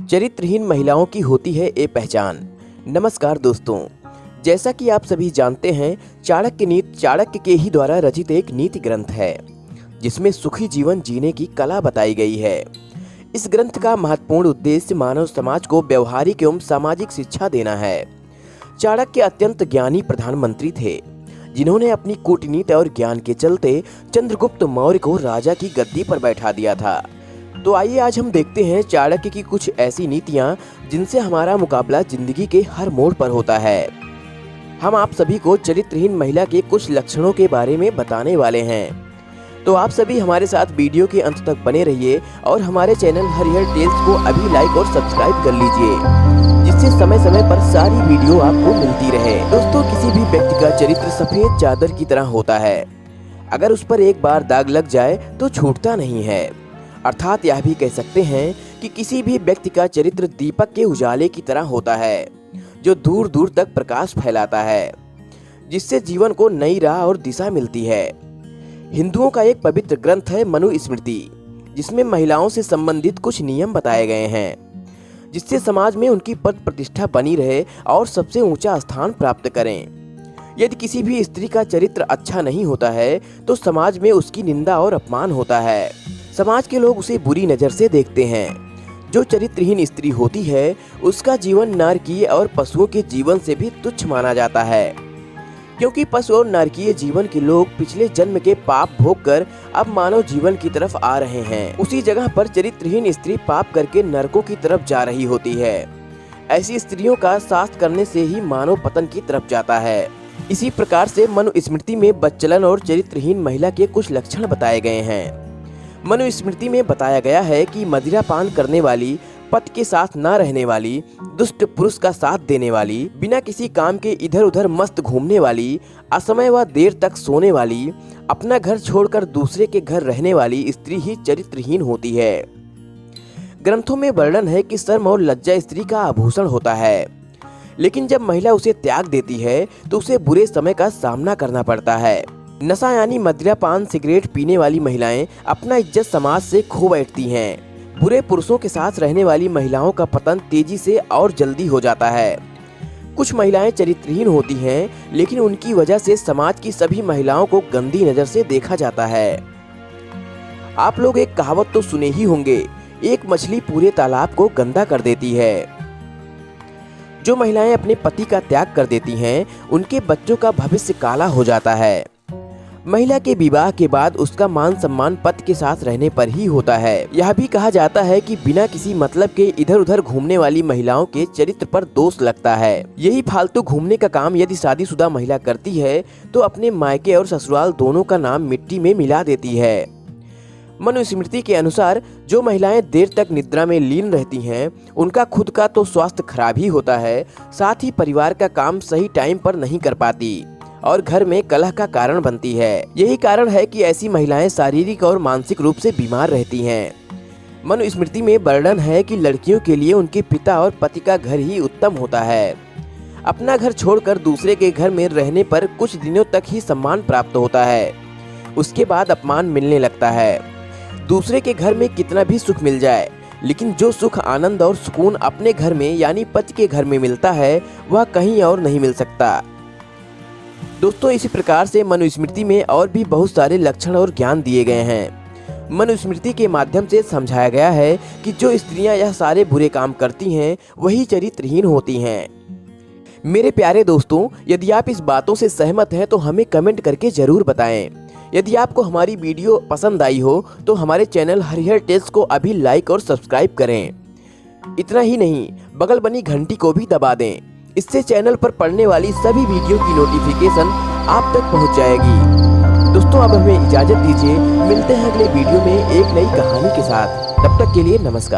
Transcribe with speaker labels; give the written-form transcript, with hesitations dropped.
Speaker 1: चरित्रहीन महिलाओं की होती है ये पहचान। नमस्कार दोस्तों, जैसा कि आप सभी जानते हैं, चाणक्य नीति चाणक्य के ही द्वारा रचित एक नीति ग्रंथ है जिसमें सुखी जीवन जीने की कला बताई गई है। इस ग्रंथ का महत्वपूर्ण उद्देश्य मानव समाज को व्यवहारिक एवं सामाजिक शिक्षा देना है। चाणक्य अत्यंत ज्ञानी प्रधानमंत्री थे जिन्होंने अपनी कूटनीति और ज्ञान के चलते चंद्रगुप्त मौर्य को राजा की गद्दी पर बैठा दिया था। तो आइए आज हम देखते हैं चाणक्य की कुछ ऐसी नीतियां जिनसे हमारा मुकाबला जिंदगी के हर मोड़ पर होता है। हम आप सभी को चरित्रहीन महिला के कुछ लक्षणों के बारे में बताने वाले हैं। तो आप सभी हमारे साथ वीडियो के अंत तक बने रहिए और हमारे चैनल हरिहर टेल्स को अभी लाइक और सब्सक्राइब कर लीजिए, जिससे समय समय पर सारी वीडियो आपको मिलती रहे। दोस्तों, किसी भी व्यक्ति का चरित्र सफेद चादर की तरह होता है। अगर उस पर एक बार दाग लग जाए तो छूटता नहीं है। अर्थात यह भी कह सकते हैं कि किसी भी व्यक्ति का चरित्र दीपक के उजाले की तरह होता है जो दूर दूर तक प्रकाश फैलाता है, जिससे जीवन को नई राह और दिशा मिलती है। हिंदुओं का एक पवित्र ग्रंथ है मनुस्मृति, जिसमें महिलाओं से संबंधित कुछ नियम बताए गए हैं जिससे समाज में उनकी पद प्रतिष्ठा बनी रहे और सबसे ऊंचा स्थान प्राप्त करें। यदि किसी भी स्त्री का चरित्र अच्छा नहीं होता है तो समाज में उसकी निंदा और अपमान होता है। समाज के लोग उसे बुरी नज़र से देखते हैं। जो चरित्रहीन स्त्री होती है उसका जीवन नारकीय और पशुओं के जीवन से भी तुच्छ माना जाता है, क्योंकि पशु और नारकीय जीवन के लोग पिछले जन्म के पाप भोग कर अब मानव जीवन की तरफ आ रहे हैं। उसी जगह पर चरित्रहीन स्त्री पाप करके नरकों की तरफ जा रही होती है। ऐसी स्त्रियों का साथ करने से ही मानव पतन की तरफ जाता है। इसी प्रकार से मनुस्मृति में बच्चलन और चरित्रहीन महिला के कुछ लक्षण बताए गए हैं। मनुस्मृति में बताया गया है कि मदिरा पान करने वाली, पति के साथ न रहने वाली, दुष्ट पुरुष का साथ देने वाली, बिना किसी काम के इधर उधर मस्त घूमने वाली, असमय व देर तक सोने वाली, अपना घर छोड़कर दूसरे के घर रहने वाली स्त्री ही चरित्रहीन होती है। ग्रंथों में वर्णन है कि शर्म और लज्जा स्त्री का आभूषण होता है, लेकिन जब महिला उसे त्याग देती है तो उसे बुरे समय का सामना करना पड़ता है। नशा यानी मदिरा पान सिगरेट पीने वाली महिलाएं अपना इज्जत समाज से खो बैठती हैं। बुरे पुरुषों के साथ रहने वाली महिलाओं का पतन तेजी से और जल्दी हो जाता है। कुछ महिलाएं चरित्रहीन होती हैं, लेकिन उनकी वजह से समाज की सभी महिलाओं को गंदी नजर से देखा जाता है। आप लोग एक कहावत तो सुने ही होंगे, एक मछली पूरे तालाब को गंदा कर देती है। जो महिलाएं अपने पति का त्याग कर देती हैं, उनके बच्चों का भविष्य काला हो जाता है। महिला के विवाह के बाद उसका मान सम्मान पति के साथ रहने पर ही होता है। यह भी कहा जाता है कि बिना किसी मतलब के इधर उधर घूमने वाली महिलाओं के चरित्र पर दोष लगता है। यही फालतू घूमने का काम यदि शादीशुदा महिला करती है तो अपने मायके और ससुराल दोनों का नाम मिट्टी में मिला देती है। मनुस्मृति के अनुसार जो महिलाएं देर तक निद्रा में लीन रहती हैं, उनका खुद का तो स्वास्थ्य खराब ही होता है, साथ ही परिवार का काम सही टाइम पर नहीं कर पाती और घर में कलह का कारण बनती है। यही कारण है कि ऐसी महिलाएं शारीरिक और मानसिक रूप से बीमार रहती हैं। मनुस्मृति में वर्णन है कि लड़कियों के लिए उनके पिता और पति का घर ही उत्तम होता है। अपना घर छोड़कर दूसरे के घर में रहने पर कुछ दिनों तक ही सम्मान प्राप्त होता है, उसके बाद अपमान मिलने लगता है। दूसरे के घर में कितना भी सुख मिल जाए, लेकिन जो सुख, आनंद और सुकून अपने घर में यानी पति के घर में मिलता है वह कहीं और नहीं मिल सकता। दोस्तों, इसी प्रकार से मनुस्मृति में और भी बहुत सारे लक्षण और ज्ञान दिए गए हैं। मनुस्मृति के माध्यम से समझाया गया है कि जो स्त्रियां यह सारे बुरे काम करती हैं वही चरित्रहीन होती हैं। मेरे प्यारे दोस्तों, यदि आप इस बातों से सहमत हैं तो हमें कमेंट करके जरूर बताएं। यदि आपको हमारी वीडियो पसंद आई हो तो हमारे चैनल हरिहर टेल्स को अभी लाइक और सब्सक्राइब करें। इतना ही नहीं, बगल बनी घंटी को भी दबा दें। इससे चैनल पर पड़ने वाली सभी वीडियो की नोटिफिकेशन आप तक पहुंच जाएगी। दोस्तों, अब हमें इजाजत दीजिए, मिलते हैं अगले वीडियो में एक नई कहानी के साथ। तब तक के लिए नमस्कार।